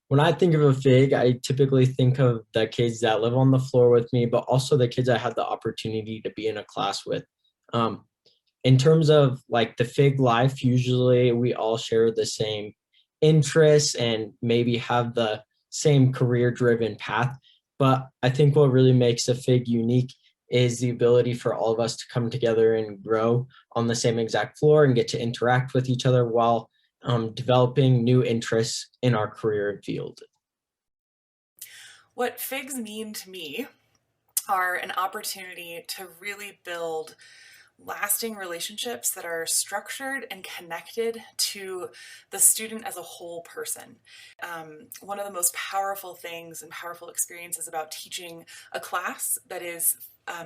When I think of a FIG, I typically think of the kids that live on the floor with me, but also the kids I had the opportunity to be in a class with. Um, in terms of like the FIG life, usually we all share the same interests and maybe have the same career driven path. But I think what really makes a FIG unique is the ability for all of us to come together and grow on the same exact floor and get to interact with each other while developing new interests in our career and field. What FIGs mean to me are an opportunity to really build lasting relationships that are structured and connected to the student as a whole person. One of the most powerful things and powerful experiences about teaching a class that is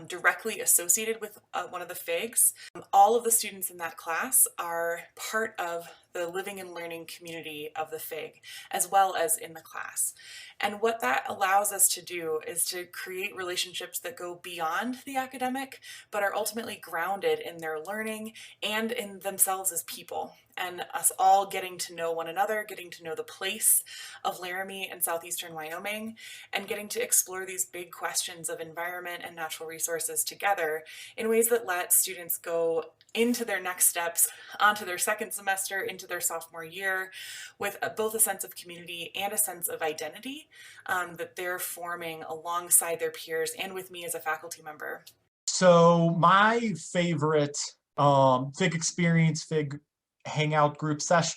directly associated with one of the FIGs. All of the students in that class are part of the living and learning community of the FIG, as well as in the class. And what that allows us to do is to create relationships that go beyond the academic, but are ultimately grounded in their learning and in themselves as people. And us all getting to know one another, getting to know the place of Laramie and southeastern Wyoming, and getting to explore these big questions of environment and natural resources together in ways that let students go into their next steps, onto their second semester, into their sophomore year, with both a sense of community and a sense of identity that they're forming alongside their peers and with me as a faculty member. So my favorite FIG experience, FIG hangout group sesh,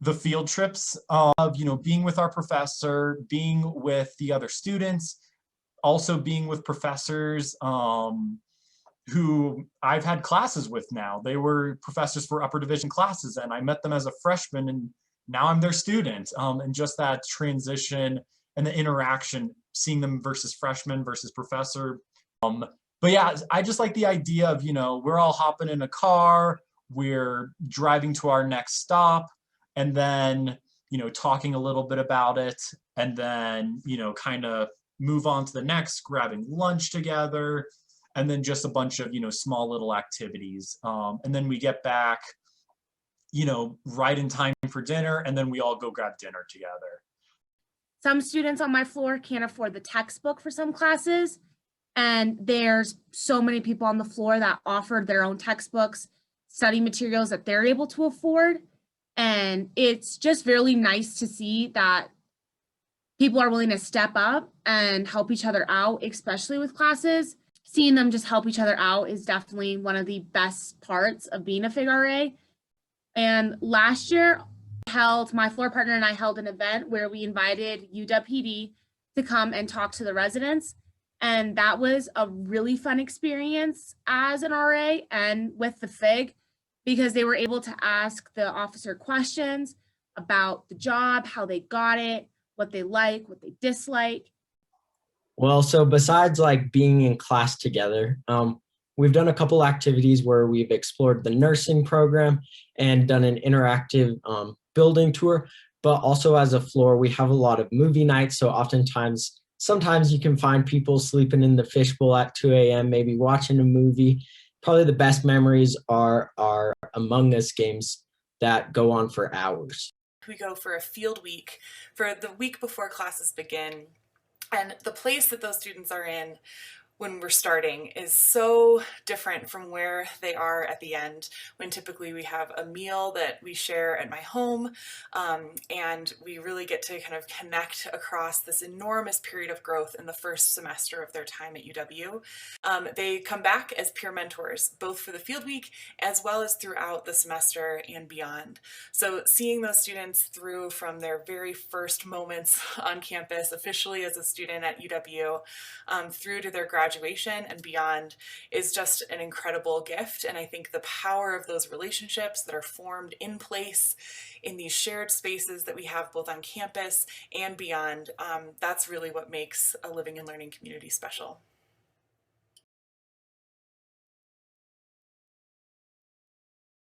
the field trips of, being with our professor, being with the other students, also being with professors who I've had classes with now. They were professors for upper division classes, and I met them as a freshman, and now I'm their student. And just that transition and the interaction, seeing them versus freshman versus professor. But yeah, I just like the idea of, we're all hopping in a car, we're driving to our next stop, and then, talking a little bit about it, and then, kind of move on to the next, grabbing lunch together, and then just a bunch of, small little activities. And then we get back, right in time for dinner, and then we all go grab dinner together. Some students on my floor can't afford the textbook for some classes, and there's so many people on the floor that offered their own textbooks, study materials that they're able to afford. And it's just really nice to see that people are willing to step up and help each other out, especially with classes. Seeing them just help each other out is definitely one of the best parts of being a FIG RA. And last year, my floor partner and I held an event where we invited UWPD to come and talk to the residents. And that was a really fun experience as an RA and with the FIG, because they were able to ask the officer questions about the job, how they got it, what they like, what they dislike. Well, so besides like being in class together, we've done a couple activities where we've explored the nursing program and done an interactive building tour. But also as a floor, we have a lot of movie nights. So sometimes you can find people sleeping in the fishbowl at 2 a.m., maybe watching a movie. Probably the best memories are our Among Us games that go on for hours. We go for a field week for the week before classes begin. And the place that those students are in when we're starting is so different from where they are at the end, when typically we have a meal that we share at my home, and we really get to kind of connect across this enormous period of growth in the first semester of their time at UW. They come back as peer mentors, both for the field week as well as throughout the semester and beyond. So seeing those students through from their very first moments on campus, officially as a student at UW, through to their graduation and beyond is just an incredible gift. And I think the power of those relationships that are formed in place in these shared spaces that we have both on campus and beyond, that's really what makes a living and learning community special.